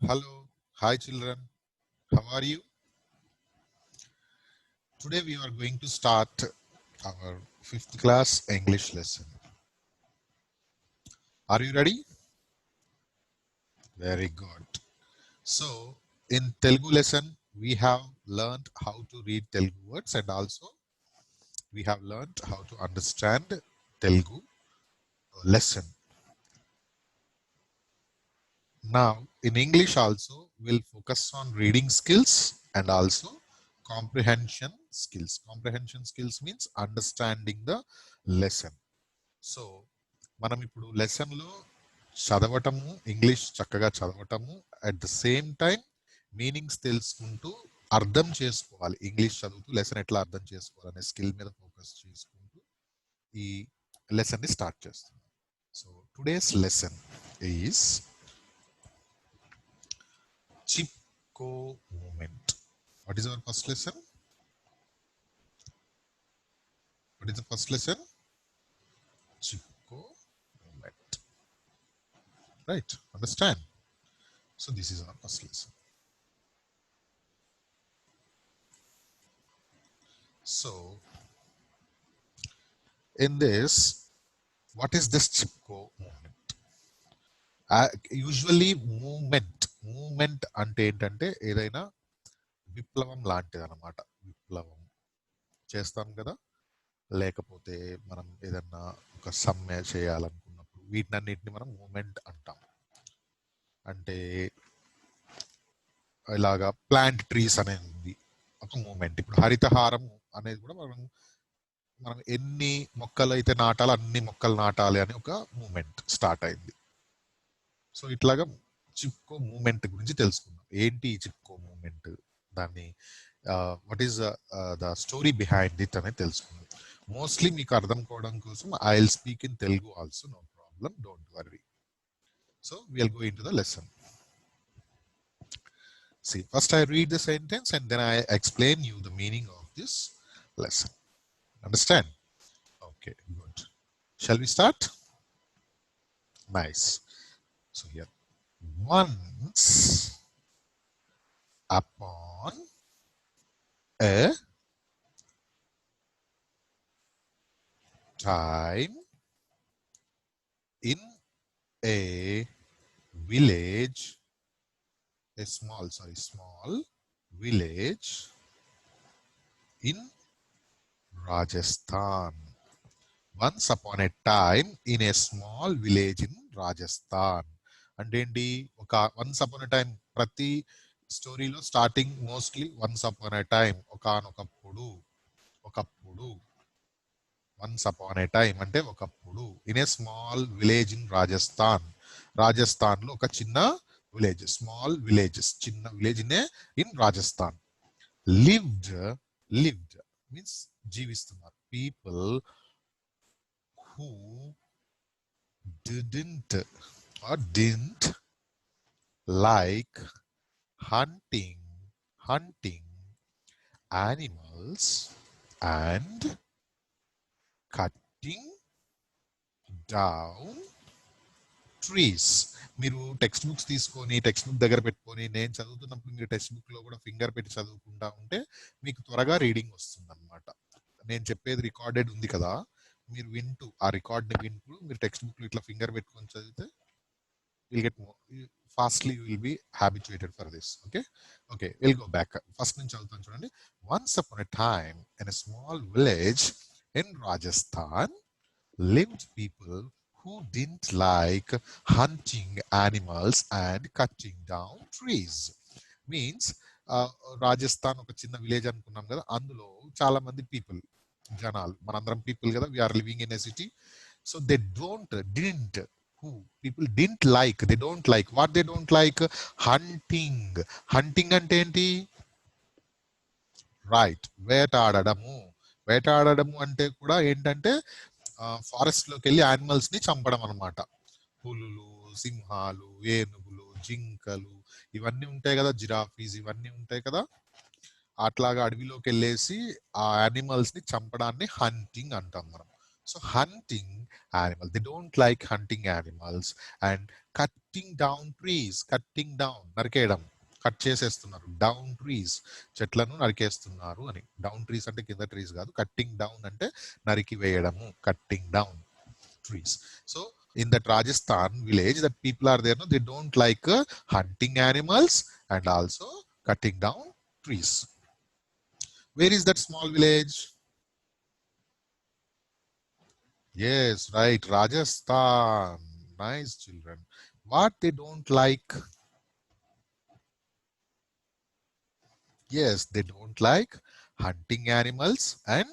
Hello, hi children, how are you? Today we are going to start our 5th class English lesson. Are you ready? Very good. So, in Telugu lesson, we have learned how to read Telugu words and also we have learned how to understand Telugu lesson. Now, in English also, we'll focus on reading skills and also comprehension skills. Comprehension skills means understanding the lesson. So మనం ఇప్పుడు లెసన్లో చదవటము English చక్కగా చదవటము at the same time meanings తెలుసుకుంటూ అర్థం చేసుకోవాలి. English చదువుతూ లెసన్ ఎట్లా అర్థం చేసుకోవాలనే స్కిల్ మీద ఫోకస్ చేసుకుంటూ ఈ లెసన్ని స్టార్ట్ చేస్తున్నాం. So today's lesson is Chipko movement. What is our first lesson? What is the first lesson? Chipko movement. Right, understand? So this is our first lesson. So in this, what is this Chipko movement? Usually movement అంటే ఏంటంటే ఏదైనా విప్లవం లాంటిది అనమాట. విప్లవం చేస్తాం కదా, లేకపోతే మనం ఏదన్నా ఒక సమ్మె చేయాలనుకున్నప్పుడు వీటినన్నిటిని మనం మూమెంట్ అంటాం. అంటే ఇలాగా ప్లాంట్ ట్రీస్ అనేది ఒక మూమెంట్. ఇప్పుడు హరితహారం అనేది కూడా మనం ఎన్ని మొక్కలు అయితే నాటాలో అన్ని మొక్కలు నాటాలి అని ఒక మూమెంట్ స్టార్ట్ అయింది. సో ఇట్లాగా చిప్కో మూమెంట్ గురించి తెలుసుకుందాం. ఏంటి ఈ చిప్కో మూమెంట్, దాన్ని what is the story behind it అనేది తెలుసుకుందాం. మోస్ట్లీ మీకు అర్థం కావడం కోసం I will speak in Telugu also, no problem, don't worry. So will go into the lesson. See, first I read the sentence and then I explain you the meaning of this lesson. Understand? Okay, good. Shall we start? Nice. So here, once upon a time in a village, a small village in Rajasthan. Once upon a time in a small village in Rajasthan. అంటే ఏంటి? ఒక once upon a time, ప్రతి స్టోరీలో starting mostly once upon a time, ఒకనొకప్పుడు, ఒకప్పుడు. Once upon a time అంటే ఒకప్పుడు. In a small village in Rajasthan. రాజస్థాన్లో ఒక చిన్న విలేజ్, స్మాల్ విలేజెస్, చిన్న village in Rajasthan. Lived means జీవిస్తున్నారు. People who didn't like hunting animals and cutting down trees. మీరు టెక్స్ట్ బుక్స్ తీసుకొని టెక్స్ట్ బుక్ దగ్గర పెట్టుకొని నేను చదువుతున్నప్పుడు మీరు టెక్స్ట్ బుక్ లో కూడా ఫింగర్ పెట్టి చదువుకుంటా ఉంటే మీకు త్వరగా రీడింగ్ వస్తుంది అనమాట. నేను చెప్పేది రికార్డెడ్ ఉంది కదా, మీరు వింటూ ఆ రికార్డ్ని వింటూ మీరు టెక్స్ట్ బుక్ ఇట్లా ఫింగర్ పెట్టుకొని చదివితే will get fastly you will be habituated for this. Okay will go back. First నుంచి చదువుతాను చూడండి. Once upon a time in a small village in Rajasthan lived people who didn't like hunting animals and cutting down trees. Means Rajasthan ఒక చిన్న village అనుకున్నాం కదా, అందులో చాలా మంది పీపుల్, జనాలు, మనందరం పీపుల్ కదా, we are living in a city. So they didn't people didn't like, they don't like, what they don't like? Hunting అంటే ఏంటి? రైట్, వేటాడడము అంటే కూడా ఏంటంటే ఫారెస్ట్ లోకి వెళ్ళి యానిమల్స్ ని చంపడం అనమాట. పులులు, సింహాలు, ఏనుగులు, జింకలు ఇవన్నీ ఉంటాయి కదా, జిరాఫీస్ ఇవన్నీ ఉంటాయి కదా, అట్లాగా అడవిలోకి వెళ్ళేసి ఆ యానిమల్స్ ని చంపడాన్ని హంటింగ్ అంటాం మనం. So hunting animal, they don't like hunting animals. And cutting down trees, cutting down, నరికేయడం, కట్ చేసేస్తున్నారు. డౌన్ ట్రీస్, చెట్లను నరికేస్తున్నారు అని. డౌన్ ట్రీస్ అంటే కింద ట్రీస్ కాదు, కట్టింగ్ డౌన్ అంటే నరికి వేయడము, cutting down trees. So in that Rajasthan village, that people are there, no, they don't like hunting animals and also cutting down trees. Where is that small village? Yes, right, Rajasthan. Nice, children. What they don't like? Yes, they don't like hunting animals and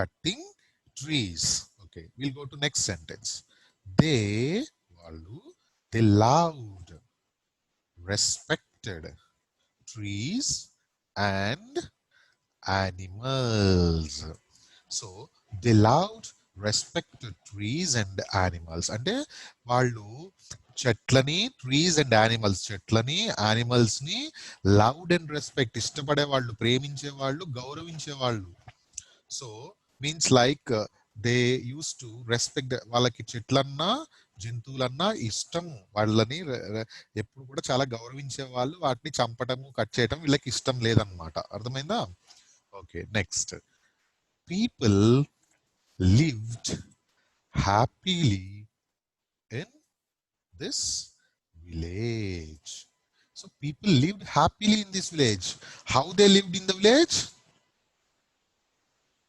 cutting trees. Okay, we'll go to next sentence. They, వాళ్ళు, they loved, respected trees and animals. So they loved, respected trees and animals. అంటే వాళ్ళు చెట్లని, trees and animals, చెట్లని animals ని loved and respect, ఇష్టపడే వాళ్ళు, ప్రేమించే వాళ్ళు, గౌరవించే వాళ్ళు. So means like they use to respect, వాళ్ళకి చెట్లన్నా జంతువులన్నా ఇష్టం, వాళ్ళని ఎప్పుడు కూడా చాలా గౌరవించే వాళ్ళు. వాటిని చంపటము, కట్ చేయటం వీళ్ళకి ఇష్టం లేదన్నమాట. అర్థమైందా? Okay, next. People lived happily in this village. So people lived happily in this village. How they lived in the village?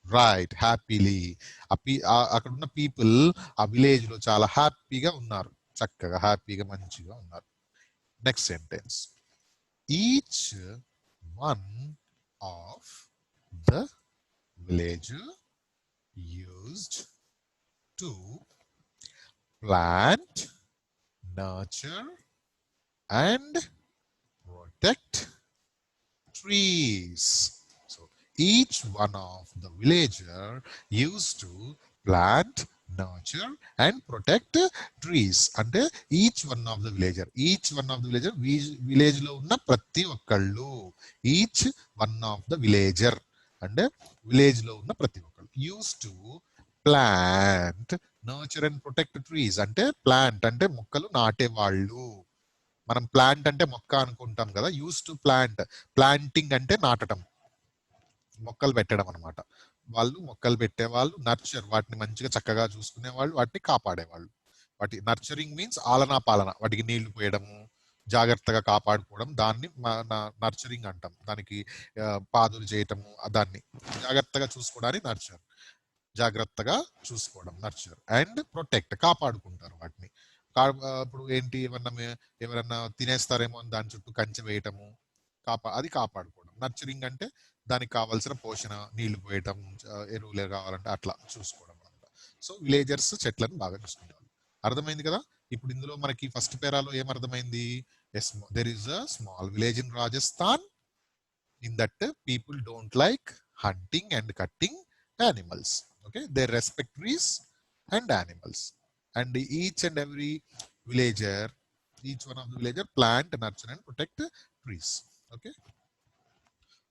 Right, happily. అక్కడ ఉన్న పీపుల్ ఆ విలేజ్ లో చాలా హ్యాపీగా ఉన్నారు, చక్కగా హ్యాపీగా మంచిగా ఉన్నారు. Next sentence. Each one of the villager used to plant, nurture and protect trees. So each one of the villager used to plant, nurture and protect trees. అంటే each one of the villager, each one of the villager, village లో ఉన్న ప్రతి ఒక్కళ్ళు. Each one of the villager అంటే village లో ఉన్న ప్రతి ఒక్కళ్ళు. Use to plant, nurture and protect trees. అంటే ప్లాంట్ అంటే మొక్కలు నాటేవాళ్ళు. మనం ప్లాంట్ అంటే మొక్క అనుకుంటాం కదా. యూస్ టు ప్లాంట్, ప్లాంటింగ్ అంటే నాటడం, మొక్కలు పెట్టడం అనమాట. వాళ్ళు మొక్కలు పెట్టేవాళ్ళు. నర్చర్, వాటిని మంచిగా చక్కగా చూసుకునేవాళ్ళు, వాటిని కాపాడేవాళ్ళు. వాటి నర్చరింగ్ మీన్స్ ఆలనా పాలన, వాటికి నీళ్లు పోయడము, జాగ్రత్తగా కాపాడుకోవడం, దాన్ని నర్చరింగ్ అంటాం. దానికి పాదులు చేయటము, దాన్ని జాగ్రత్తగా చూసుకోవడానికి నర్చర్, జాగ్రత్తగా చూసుకోవడం నర్చర్. అండ్ ప్రొటెక్ట్, కాపాడుకుంటారు వాటిని. ఇప్పుడు ఏంటి, ఎవరన్నా తినేస్తారేమో అని దాని చుట్టూ కంచె వేయటము, అది కాపాడుకోవడం. నర్చరింగ్ అంటే దానికి కావాల్సిన పోషణ, నీళ్లు పోయటం, ఎరువులు కావాలంటే అట్లా చూసుకోవడం అనమాట. సో విలేజర్స్ చెట్లను బాగా చూసుకుంటారు. అర్థమైంది కదా? ఇప్పుడు ఇందులో మనకి ఫస్ట్ పేరాలో ఏమర్థమైంది? There is a small village in Rajasthan. In that people don't like hunting and cutting animals. Okay, they respect trees and animals. And each and every villager, each one of the villager plant, nurture and protect trees. Okay,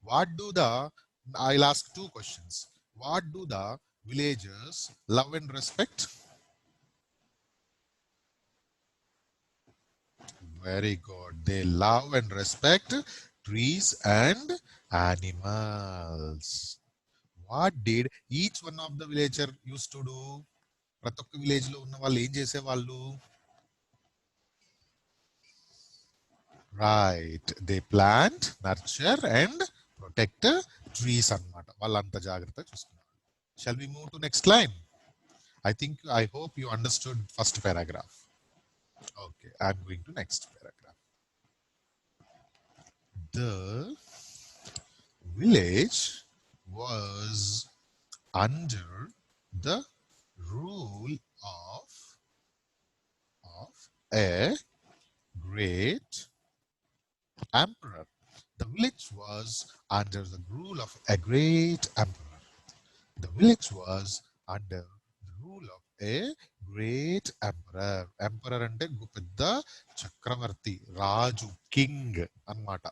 what do the, I'll ask two questions. What do the villagers love and respect? Very good. They love and respect trees and animals. What did each one of the villager used to do? ప్రతి ఒక్క village లో ఉన్న వాళ్ళు ఏం చేసేవాళ్ళు? Right, they plant, nurture and protect trees అన్నమాట. వాళ్ళంతా జాగ్రత్త చూసుకున్నారు. Shall we move to next line? I hope you understood first paragraph. Okay, I'm going to next paragraph. The village was under the rule of a great emperor. The village was under the rule of a great emperor. The village was under the rule of a great emperor. Emperor అంటే పెద్ద చక్రవర్తి, రాజు, king అన్నమాట.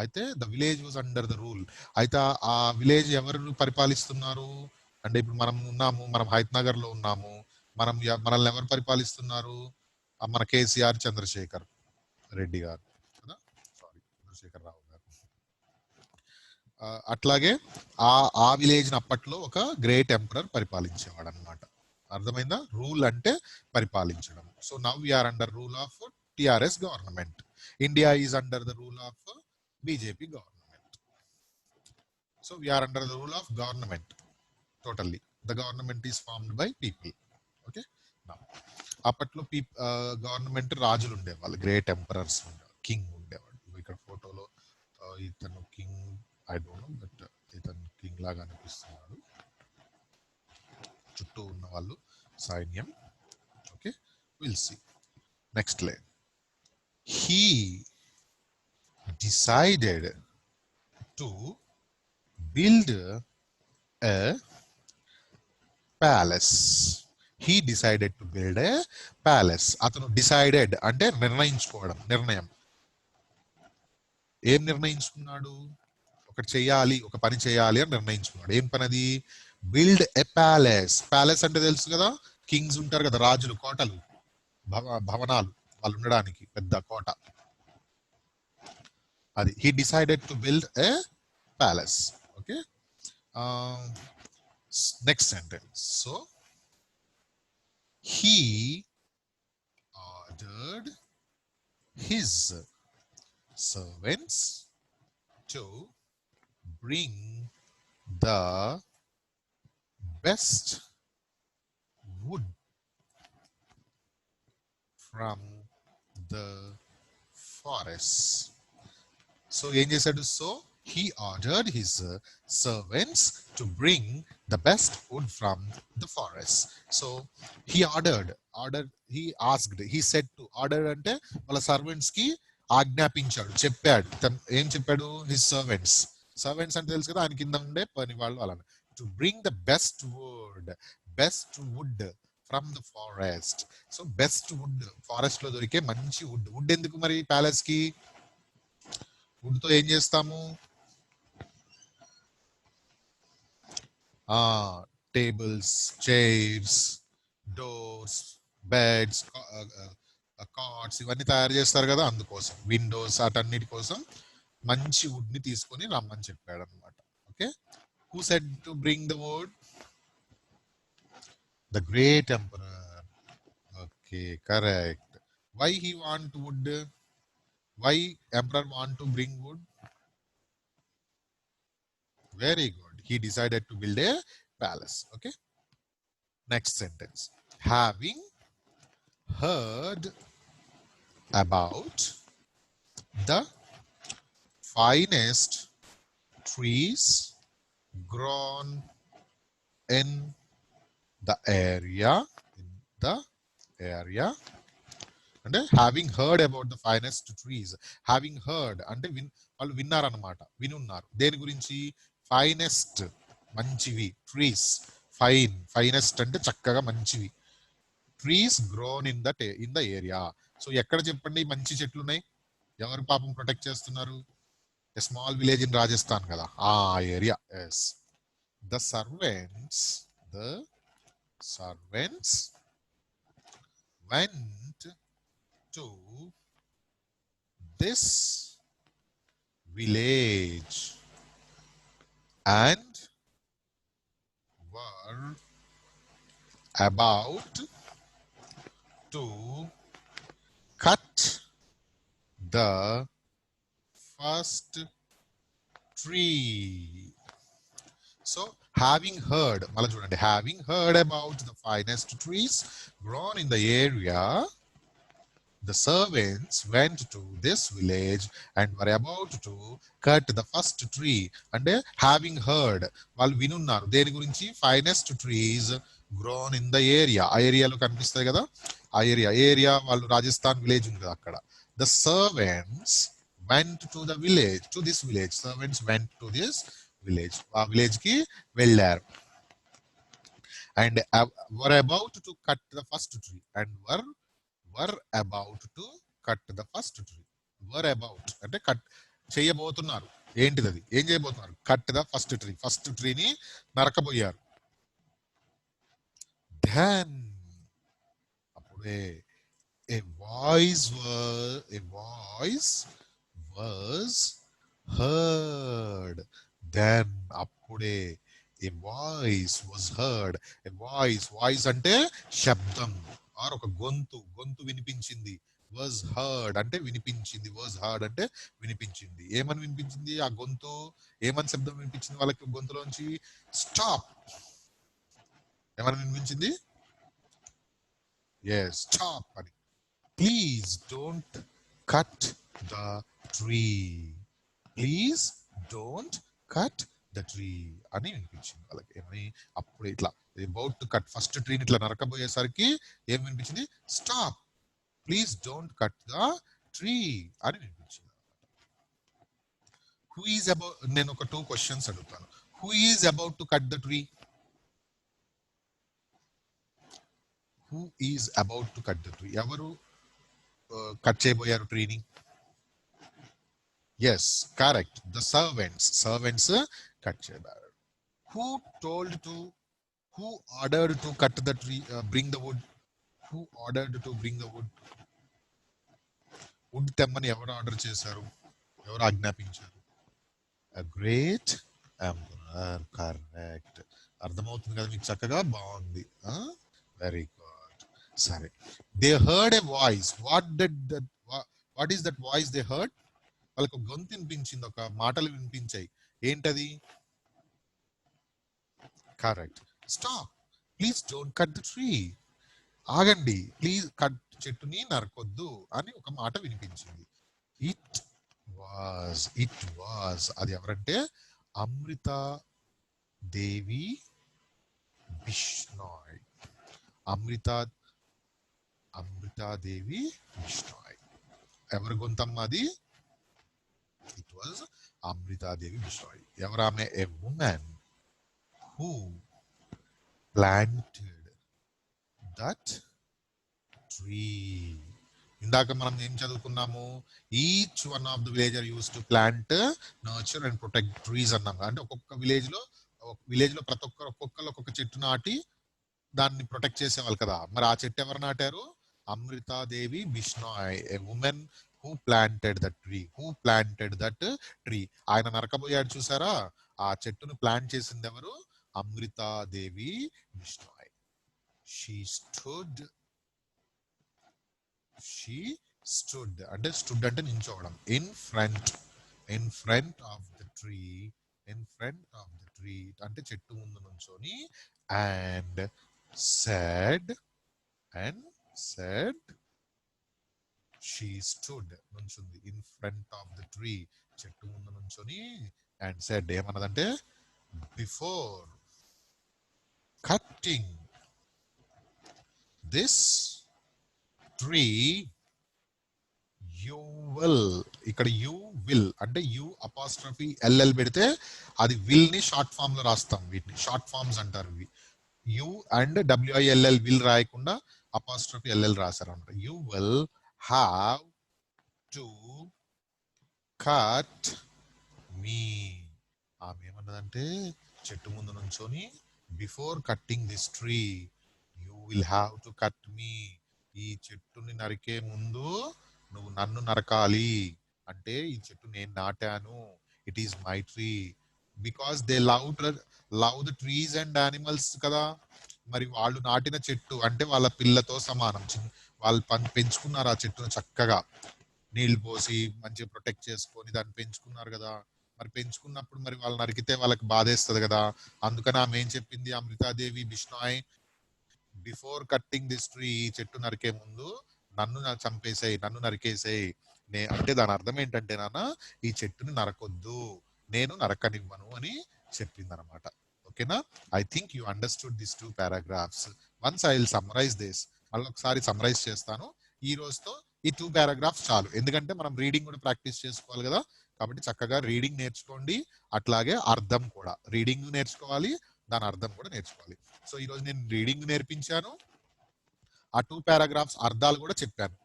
అయితే the village was under the rule. అయితే ఆ village ఎవరు పరిపాలిస్తున్నారు? అంటే ఇప్పుడు మనం ఉన్నాము, మనం హైత్ లో ఉన్నాము, మనల్ని ఎవరు పరిపాలిస్తున్నారు? మన కేసీఆర్ చంద్రశేఖర్ రెడ్డి గారు కదా, సారీ చంద్రశేఖర్ రావు గారు. అట్లాగే ఆ విలేజ్ అప్పట్లో ఒక గ్రేట్ ఎంపరర్ పరిపాలించేవాడు అనమాట. అర్థమైందా? రూల్ అంటే పరిపాలించడం. So now we are under rule of TRS government. India is under the rule of BJP government. So we are under the rule of government totally. The government is formed by people. Okay. అప్పట్లో government రాజులు ఉండేవాళ్ళు, great emperors ఉండేవాళ్ళు, king ఉండేవాడు. ఇక్కడ ఫోటోలో ఇతను king, I don't know but ఇతను king లాగా అనిపిస్తున్నాడు. చుట్టూ ఉన్న వాళ్ళు సైన్యం. Okay, will see next line. He decided to build a palace. He decided to build a palace. అతను డిసైడెడ్ అంటే నిర్ణయించుకోవడం, నిర్ణయం. ఏం నిర్ణయించుకున్నాడు? ఒకటి చేయాలి, ఒక పని చేయాలి అని నిర్ణయించుకున్నాడు. ఏం పని అది? Build a palace. ప్యాలెస్ అంటే తెలుసు కదా, కింగ్స్ ఉంటారు కదా, రాజులు, కోటలు, భవనాలు, వాళ్ళు ఉండడానికి పెద్ద కోట. అది he decided to build a palace. Okay, next sentence. So he ordered his servants to bring the best wood from the forest. So ఏం చేశాడు? So he ordered his servants to bring the best wood from the forest. So he ordered, he asked, he said to. Order అంటే వాళ్ళ servants కి ఆజ్ఞాపించాడు, చెప్పాడు. ఏం చెప్పాడు? His servants. Servants అంటే తెలుసు కదా, ఆయన కింద ఉండే పని వాళ్ళు. అలా to bring the best wood from the forest. So best wood, forest లో దొరికే మంచి వుడ్. వుడ్ ఎందుకు మరి ప్యాలెస్ కి? వుడ్ తో ఏం చేస్తాము? Tables, chairs, doors, beds, cards, ఇవన్నీ తయారు చేస్తారు కదా, అందుకోసం. విండోస్, అటన్నిటి కోసం మంచి వుడ్ ని తీసుకొని రమ్మని చెప్పాడు అనమాట. Okay, who said to bring the wood? The great emperor. Okay, correct. Why he want wood? Why emperor want to bring wood? Very good. He decided to build a palace. Okay. Next sentence. Having heard about the finest trees grown in the area, అంటే having heard about the finest trees. Having heard అంటే వాళ్ళు విన్నారన్నమాట, వినున్నారు. దేని గురించి? Finest, మంచివి. Trees, finest అంటే చక్కగా మంచివి. Trees grown in the area. So ఎక్కడ చెప్పండి మంచి చెట్లు ఉన్నాయి? ఎవరు పాపం ప్రొటెక్ట్ చేస్తున్నారు? A small village in Rajasthan కదా, ఆ area. Yes. The servants went to this village and were about to cut the first tree. So having heard, mala chudandi, having heard about the finest trees grown in the area, the servants went to this village and were about to cut the first tree. And having heard, వాళ్ళు వినున్నారు. దేని గురించి? Finest trees grown in the area. ఆ ఏరియాలో కనిపిస్తాయి కదా, ఆ area వాళ్ళు Rajasthan village ఉంది కదా, అక్కడ. The servants went to the village, to this village. Servants went to this village. ఆ విలేజ్ కి వెళ్ళారు. And were about to cut the first tree. And were about to cut the first tree. Were about అంటే cut చేయబోతున్నారు. ఏంటిది అది? ఏం చేయబోతున్నారు? Cut the first tree. First ట్రీని నరకబోయారు. then అప్పుడే a voice was heard. Then అప్పుడే a voice was heard. A voice అంటే శబ్దం ఆర్ ఒక గొంతు వినిపించింది. was heard అంటే వినిపించింది. was heard అంటే వినిపించింది. ఏమని వినిపించింది? ఆ గొంతు ఏమని శబ్దం వినిపించింది వాళ్ళకి గొంతులోంచి? స్టాప్. ఏమని వినిపించింది? ఎస్, స్టాప్ అని. Please don't cut the tree. Please don't cut the tree అని వినిపించింది వాళ్ళకి. ఏమని? అప్పుడు ఇట్లా అబౌట్ టు కట్ ఫస్ట్ ట్రీని ఇట్లా నరకబోయేసరికి ఏం వినిపించింది? Stop, please don't cut the tree అని వినిపించింది. హూ ఈజ్ అబౌట్, నేను ఒక 2 క్వశ్చన్స్ అడుగుతాను. Who is about to cut the tree? Who is about to cut the tree? ఎవరు కట్ చేయబోయారు ట్రీని? Yes, correct, the servants cut చేయబోయారు. Who told to, who ordered to cut the tree, bring the wood? Who ordered to bring the wood? Wood తెమ్మని ఎవరు order చేశారు? ఎవరు ఆజ్ఞాపించారు? A great emperor. Correct. అర్థమవుతుంది కదా మీకు చక్కగా? బాగుంది, వెరీ గుడ్. సరే, they heard a voice. What is that voice they heard? వాళ్ళకి ఒక గొంతు వినిపించింది, ఒక మాటలు వినిపించాయి. ఏంటది? Correct, stop, please don't cut the tree. ఆగండి, ప్లీజ్ చెట్టుని నరకొద్దు అని ఒక మాట వినిపించింది. ఇట్ వాజ్ అది ఎవరంటే అమృతా దేవి బిష్నాయ్. అమృతాదేవి బిష్నాయ్. ఎవరి గొంతమ్మ అది? It was Amrita Devi Bishnoi. ఎవరామె? A women who planted that tree. ఇందాక మనం ఏం చదువుకున్నాము? Each one of the villager use to plant, nurture and protect trees అన్నాము. అంటే ఒక్కొక్క విలేజ్ లో ప్రతి ఒక్కొక్కరు ఒక్కొక్క చెట్టు నాటి దాన్ని ప్రొటెక్ట్ చేసేవాళ్ళు కదా. మరి ఆ చెట్టు ఎవరు నాటారు? Amrita Devi Bishnoi, a women who planted that tree. ఆయన నరకబోయాడు చూసారా? ఆ చెట్టును ప్లాంట్ చేసింది ఎవరు? అమృతాదేవి బిష్నాయ్. షీ స్టూడ్ అంటే స్టూడ్ అంటే నించోవడం. In front of the tree అంటే చెట్టు ముందు నుంచొని, అండ్ said she stood నుంచుంది. In front of the tree చెట్టు ముందు నుంచొని, అండ్ said ఏమన్నదంటే, before cutting this tree you will. ఇక్కడ యూ విల్ అంటే యూ అపాస్ట్రఫీ ఎల్ఎల్ పెడితే అది విల్ ని షార్ట్ ఫామ్ లో రాస్తాం. వీటిని షార్ట్ ఫామ్స్ అంటారు. ఇవి యూ అండ్ డబ్ల్యూఐఎల్ఎల్ విల్ రాయకుండా అపాస్ట్రఫీ ఎల్ఎల్ రాశారు అనమాట. You will have to cut me. ఆమె ఏమన్నదంటే చెట్టు ముందు నుంచొని, before cutting this tree you will have to cut me. ఈ చెట్టుని నరికే ముందు నువ్వు నన్ను నరకాలి. అంటే ఈ చెట్టు నేను నాటాను, it is my tree. Because they love the trees and animals కదా. మరి వాళ్ళు నాటిన చెట్టు అంటే వాళ్ళ పిల్లతో సమానం. వాళ్ళు పెంచుకున్నారు ఆ చెట్టును, చక్కగా నీళ్లు పోసి మంచిగా ప్రొటెక్ట్ చేసుకొని దాన్ని పెంచుకున్నారు కదా. మరి పెంచుకున్నప్పుడు మరి వాళ్ళు నరికితే వాళ్ళకి బాధేస్తుంది కదా. అందుకని ఆమె ఏం చెప్పింది? Amrita Devi Bishnoi, before cutting this tree, చెట్టు నరికే ముందు నన్ను చంపేసాయి, నన్ను నరికేసాయి. అంటే దాని అర్థం ఏంటంటే, నాన్న ఈ చెట్టుని నరకొద్దు, నేను నరకనివ్వను అని చెప్పింది అనమాట. ఓకేనా? I think you understood this 2 paragraphs. Once I will summarise this. మళ్ళీ ఒకసారి సమ్మరైజ్ చేస్తాను. ఈ రోజుతో ఈ 2 పారాగ్రాఫ్స్ చాలు. ఎందుకంటే మనం రీడింగ్ కూడా ప్రాక్టీస్ చేసుకోవాలి కదా. కాబట్టి చక్కగా రీడింగ్ నేర్చుకోండి, అట్లాగే అర్థం కూడా. రీడింగ్ నేర్చుకోవాలి, దాని అర్థం కూడా నేర్చుకోవాలి. సో ఈరోజు నేను రీడింగ్ నేర్పించాను, ఆ 2 పారాగ్రాఫ్స్ అర్థాలు కూడా చెప్పాను.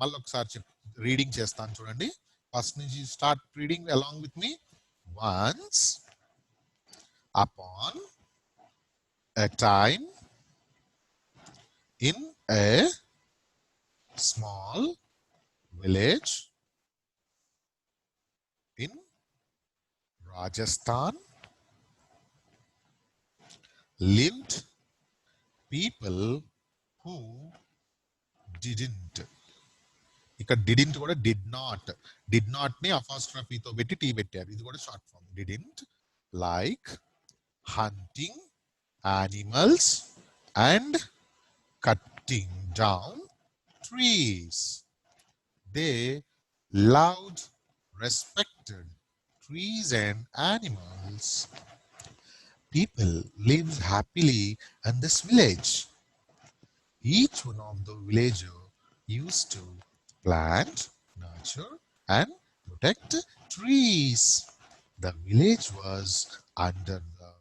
మళ్ళీ ఒకసారి రీడింగ్ చేస్తాను చూడండి. ఫస్ట్ నుంచి start reading along with me. Once upon a time In a small village in Rajasthan lived people who didn't. ఇక్కడ డిడింట్ కూడా డిడ్ నాట్ ని అపాస్ట్రఫీతో పెట్టి టీ పెట్టారు. ఇది కూడా short form. Didn't like hunting animals and cutting down trees. They loved, respected trees and animals. People lived happily in this village. Each one of the villagers used to plant, nurture, and protect trees. The village was under the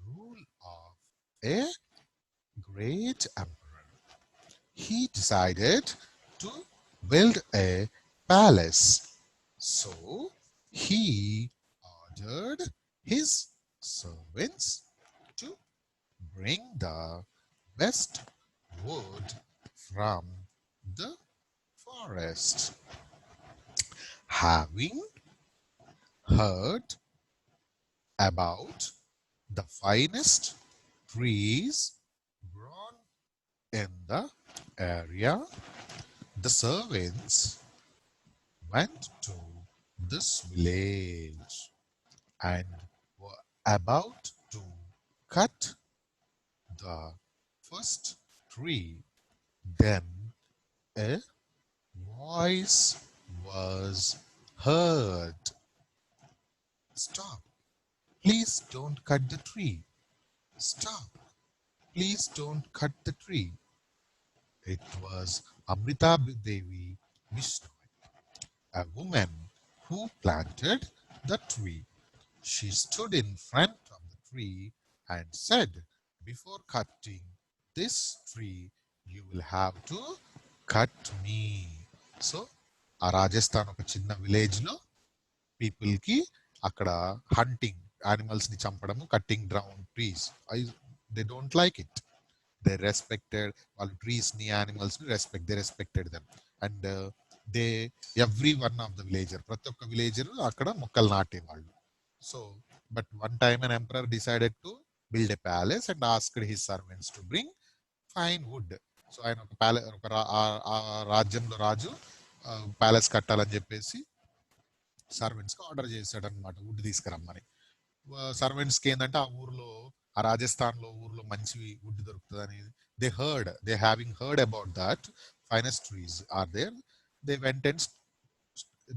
rule of a great emperor. He decided to build a palace. So he ordered his servants to bring the best wood from the forest. Having heard about the finest trees grown in the area, the servants went to this village and were about to cut the first tree. Then a voice was heard. Stop. Please don't cut the tree. Stop. Please don't cut the tree. It was Amrita Devi Vishnu, a woman who planted the tree. She stood in front of the tree and said, before cutting this tree, you will have to cut me. So, ఆ రాజస్థాన్ ఒక చిన్న village లో people కి అక్కడ hunting animals ని చంపడము, cutting down trees, they don't like it. They respected వాళ్ళు trees ని యానిమల్స్ ని respected them. And they every one of the villager, ప్రతి ఒక్క విలేజర్ అక్కడ మొక్కలు నాటేవాళ్ళు. So but one time an emperor decided to build a palace and asked his servants to bring fine wood. So ఆయన ఒక ఆ రాజ్యంలో రాజు ప్యాలెస్ కట్టాలని చెప్పేసి సర్వెంట్స్ కి ఆర్డర్ చేశాడు అనమాట, వుడ్ తీసుకురమ్మని. సర్వెంట్స్కి ఏంటంటే ఆ ఊర్లో, ఆ రాజస్థాన్ లో ఊర్లో మంచి వుడ్ దొరుకుతుంది అనేది they having heard about that finest trees are there. They went and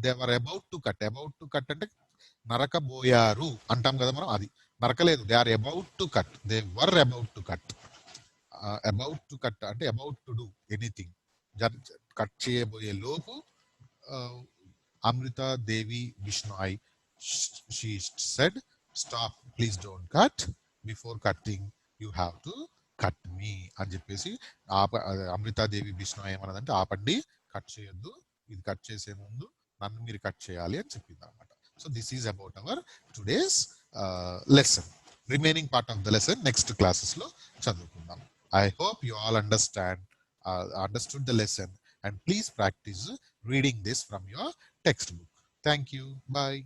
they were about to cut అంటే నరకబోయారు అంటాం కదా మనం, అది నరకలేదు. They are about to cut, they were about to cut. About to cut అంటే about to do anything, cut చేయబోయే లోపు Amrita Devi Bishnoi, she said, stop, please don't cut. Before cutting, you have to cut me అని చెప్పేసి అమృతా దేవి బిష్ణోయ్ ఏమన్నదంటే, ఆపండి, cut చేయొద్దు, ఇది cut చేసే ముందు నన్ను మీరు కట్ చేయాలి అని చెప్పింది అనమాట. So this is about our today's lesson. Remaining part of the lesson next classes లో చదువుకుందాం. I hope you all understood the lesson, and please practice reading this from your textbook. Thank you. Bye.